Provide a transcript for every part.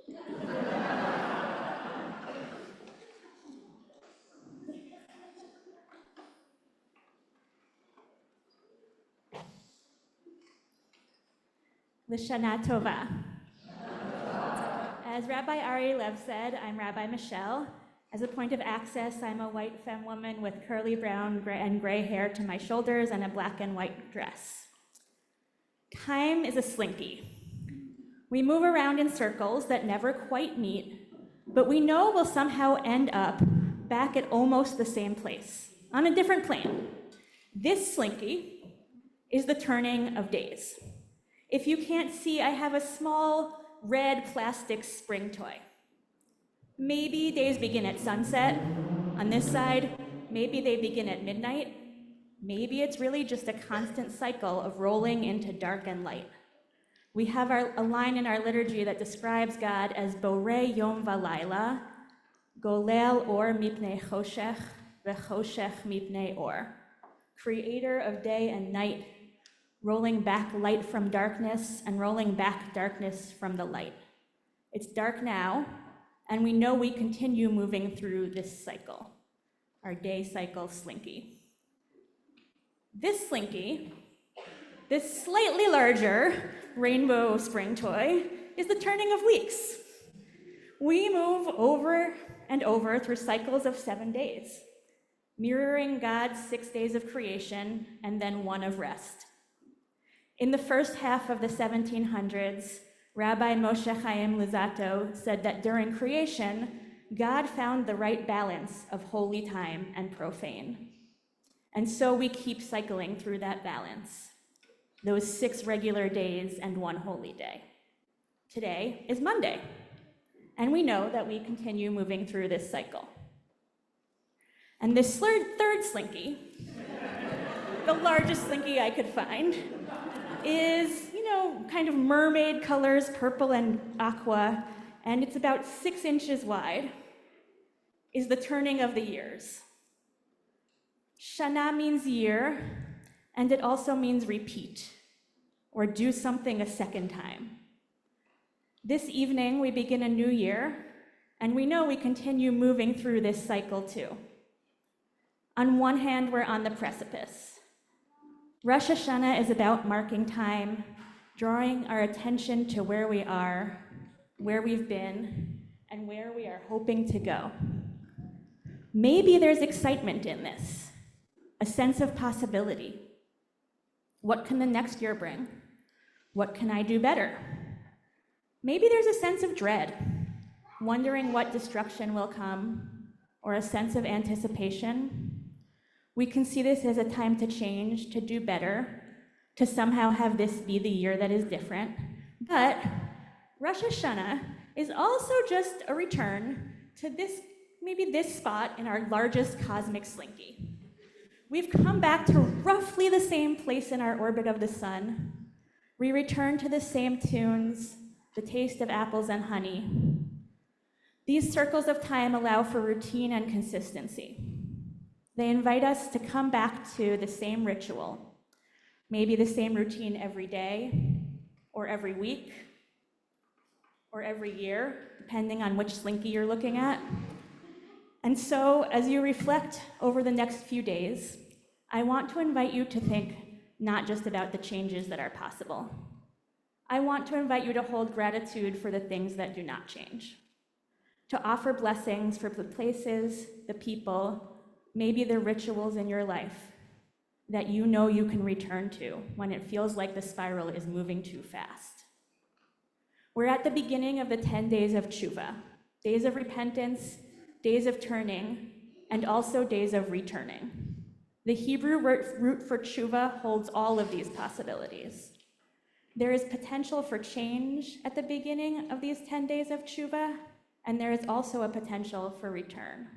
L'Shana Tova. As Rabbi Ari Lev said, I'm Rabbi Michelle. As a point of access, I'm a white femme woman with curly brown and gray hair to my shoulders and a black and white dress. Time is a slinky. We move around in circles that never quite meet, but we know we'll somehow end up back at almost the same place, on a different plane. This slinky is the turning of days. If you can't see, I have a small red plastic spring toy. Maybe days begin at sunset on this side, maybe they begin at midnight, maybe it's really just a constant cycle of rolling into dark and light. We have a line in our liturgy that describes God as Borei Yom Valayla, Golel Or Mipnei Choshech, Vechoshech Mipnei Or, creator of day and night, rolling back light from darkness and rolling back darkness from the light. It's dark now, and we know we continue moving through this cycle, our day cycle slinky. This slinky, this slightly larger rainbow spring toy, is the turning of weeks. We move over and over through cycles of 7 days, mirroring God's 6 days of creation and then one of rest. In the first half of the 1700s, Rabbi Moshe Chaim Luzzatto said that during creation, God found the right balance of holy time and profane. And so we keep cycling through that balance, those 6 regular days and 1 holy day. Today is Monday, and we know that we continue moving through this cycle. And this third slinky, the largest slinky I could find, is, kind of mermaid colors, purple and aqua, and it's about 6 inches wide, is the turning of the years. Shana means year, and it also means repeat, or do something a second time. This evening, we begin a new year, and we know we continue moving through this cycle too. On one hand, we're on the precipice. Rosh Hashanah is about marking time, drawing our attention to where we are, where we've been, and where we are hoping to go. Maybe there's excitement in this, a sense of possibility. What can the next year bring? What can I do better? Maybe there's a sense of dread, wondering what destruction will come, or a sense of anticipation. We can see this as a time to change, to do better, to somehow have this be the year that is different. But Rosh Hashanah is also just a return to maybe this spot in our largest cosmic slinky. We've come back to roughly the same place in our orbit of the sun. We return to the same tunes, the taste of apples and honey. These circles of time allow for routine and consistency. They invite us to come back to the same ritual, maybe the same routine every day, or every week, or every year, depending on which slinky you're looking at. And so, as you reflect over the next few days, I want to invite you to think not just about the changes that are possible. I want to invite you to hold gratitude for the things that do not change, to offer blessings for the places, the people, maybe the rituals in your life that you know you can return to when it feels like the spiral is moving too fast. We're at the beginning of the 10 days of tshuva, days of repentance, days of turning, and also days of returning. The Hebrew root for tshuva holds all of these possibilities. There is potential for change at the beginning of these 10 days of tshuva, and there is also a potential for return.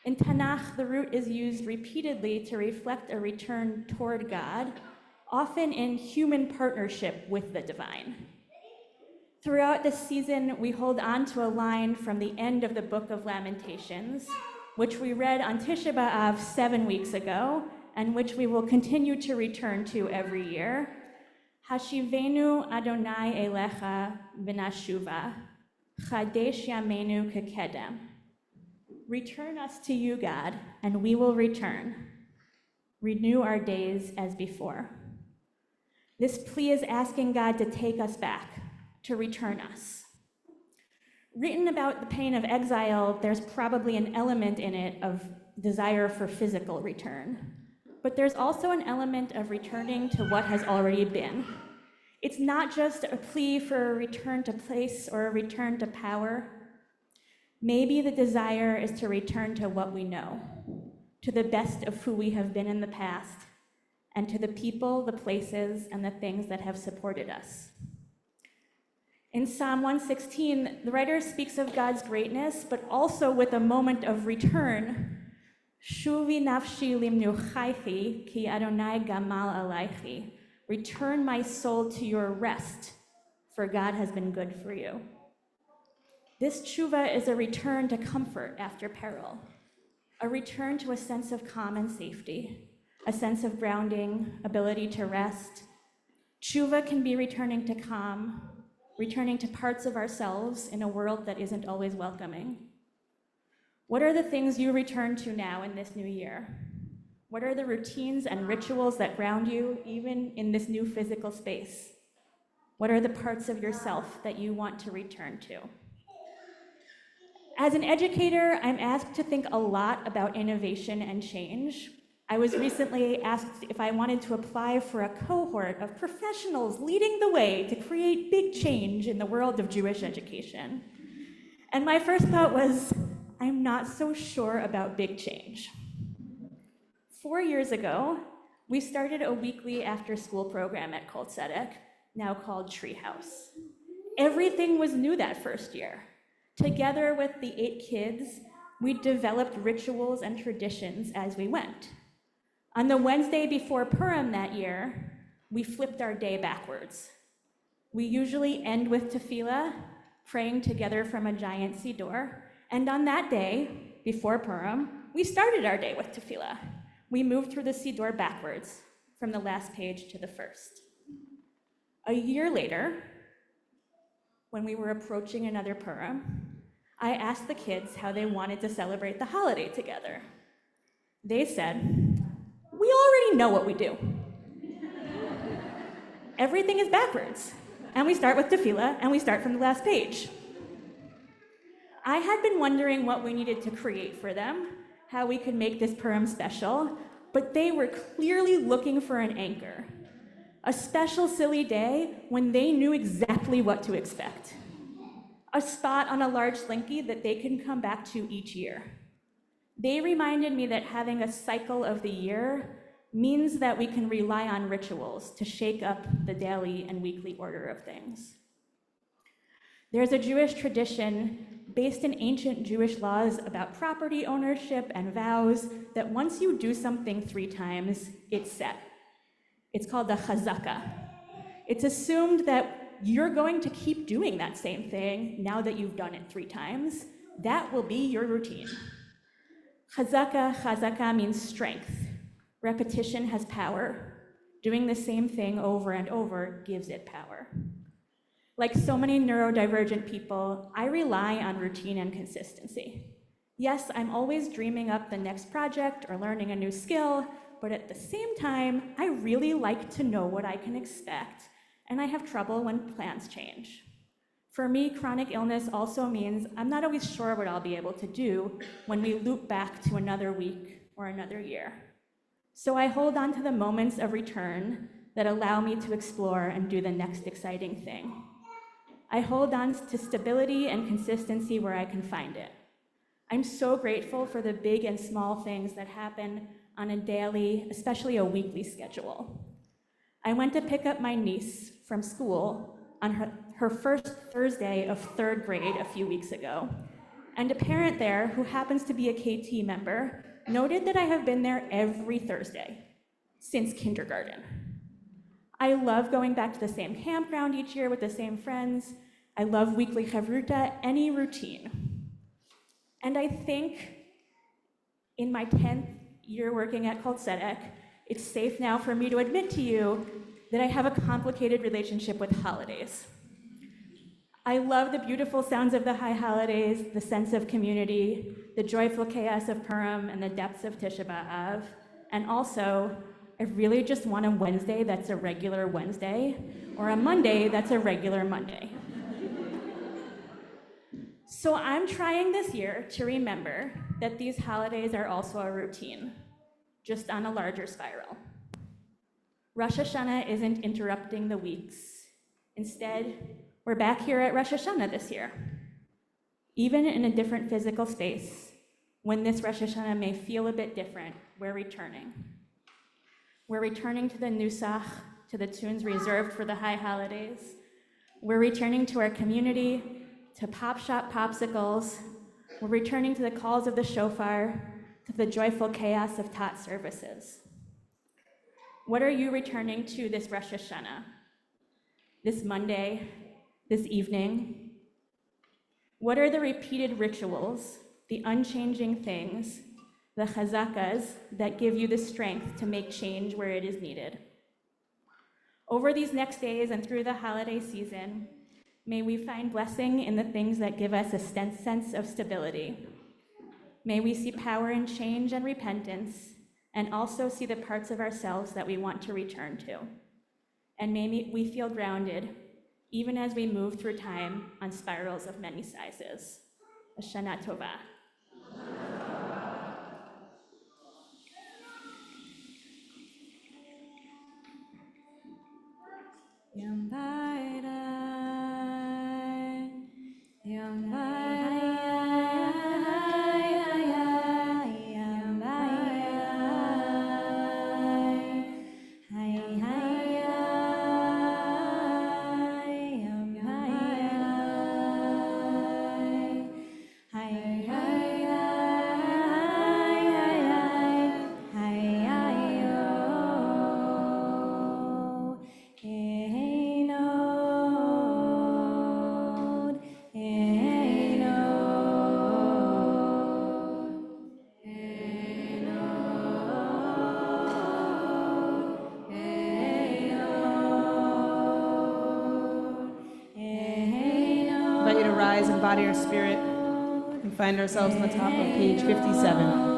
In Tanakh, the root is used repeatedly to reflect a return toward God, often in human partnership with the divine. Throughout this season, we hold on to a line from the end of the Book of Lamentations, which we read on Tisha B'Av 7 weeks ago, and which we will continue to return to every year. Hashivenu Adonai Elecha v'nashuva. Chadesh Yameinu Kekedem. Return us to you, God, and we will return. Renew our days as before. This plea is asking God to take us back, to return us. Written about the pain of exile, there's probably an element in it of desire for physical return. But there's also an element of returning to what has already been. It's not just a plea for a return to place or a return to power. Maybe the desire is to return to what we know, to the best of who we have been in the past, and to the people, the places, and the things that have supported us. In Psalm 116, the writer speaks of God's greatness, but also with a moment of return. Shuvi nafshi limnuchaychi ki Adonai gamal alaychi. Return my soul to your rest, for God has been good for you. This tshuva is a return to comfort after peril, a return to a sense of calm and safety, a sense of grounding, ability to rest. Tshuva can be returning to calm, returning to parts of ourselves in a world that isn't always welcoming. What are the things you return to now in this new year? What are the routines and rituals that ground you, even in this new physical space? What are the parts of yourself that you want to return to? As an educator, I'm asked to think a lot about innovation and change. I was recently asked if I wanted to apply for a cohort of professionals leading the way to create big change in the world of Jewish education. And my first thought was, I'm not so sure about big change. 4 years ago, we started a weekly after-school program at Kol Tzedek, now called Treehouse. Everything was new that first year. Together with the 8 kids, we developed rituals and traditions as we went. On the Wednesday before Purim that year, we flipped our day backwards. We usually end with tefillah, praying together from a giant siddur, and on that day, before Purim, we started our day with tefillah. We moved through the siddur backwards, from the last page to the first. A year later, when we were approaching another Purim, I asked the kids how they wanted to celebrate the holiday together. They said, "We already know what we do. Everything is backwards, and we start with tefillah, and we start from the last page." I had been wondering what we needed to create for them, how we could make this Purim special, but they were clearly looking for an anchor. A special silly day when they knew exactly what to expect. A spot on a large Slinky that they can come back to each year. They reminded me that having a cycle of the year means that we can rely on rituals to shake up the daily and weekly order of things. There's a Jewish tradition based in ancient Jewish laws about property ownership and vows that once you do something 3 times, it's set. It's called the chazaka. It's assumed that you're going to keep doing that same thing now that you've done it 3 times. That will be your routine. Chazaka means strength. Repetition has power. Doing the same thing over and over gives it power. Like so many neurodivergent people, I rely on routine and consistency. Yes, I'm always dreaming up the next project or learning a new skill, but at the same time, I really like to know what I can expect, and I have trouble when plans change. For me, chronic illness also means I'm not always sure what I'll be able to do when we loop back to another week or another year. So I hold on to the moments of return that allow me to explore and do the next exciting thing. I hold on to stability and consistency where I can find it. I'm so grateful for the big and small things that happen on a daily, especially a weekly schedule. I went to pick up my niece from school on her first Thursday of 3rd grade a few weeks ago, and a parent there who happens to be a KT member noted that I have been there every Thursday since kindergarten. I love going back to the same campground each year with the same friends. I love weekly chavruta, any routine. And I think in my 10th year working at Kol Tzedek, it's safe now for me to admit to you that I have a complicated relationship with holidays. I love the beautiful sounds of the high holidays, the sense of community, the joyful chaos of Purim, and the depths of Tisha B'Av. And also, I really just want a Wednesday that's a regular Wednesday, or a Monday that's a regular Monday. So I'm trying this year to remember that these holidays are also a routine, just on a larger spiral. Rosh Hashanah isn't interrupting the weeks. Instead, we're back here at Rosh Hashanah this year. Even in a different physical space, when this Rosh Hashanah may feel a bit different, we're returning. We're returning to the Nusach, to the tunes reserved for the high holidays. We're returning to our community, to Pop Shop popsicles. We're returning to the calls of the shofar, to the joyful chaos of Tat services. What are you returning to this Rosh Hashanah? This Monday, this evening? What are the repeated rituals, the unchanging things, the chazakas that give you the strength to make change where it is needed? Over these next days and through the holiday season, may we find blessing in the things that give us a sense of stability. May we see power in change and repentance, and also see the parts of ourselves that we want to return to. And may we feel grounded, even as we move through time on spirals of many sizes. Hashanah Tova. Body or spirit, and find ourselves on the top of page 57.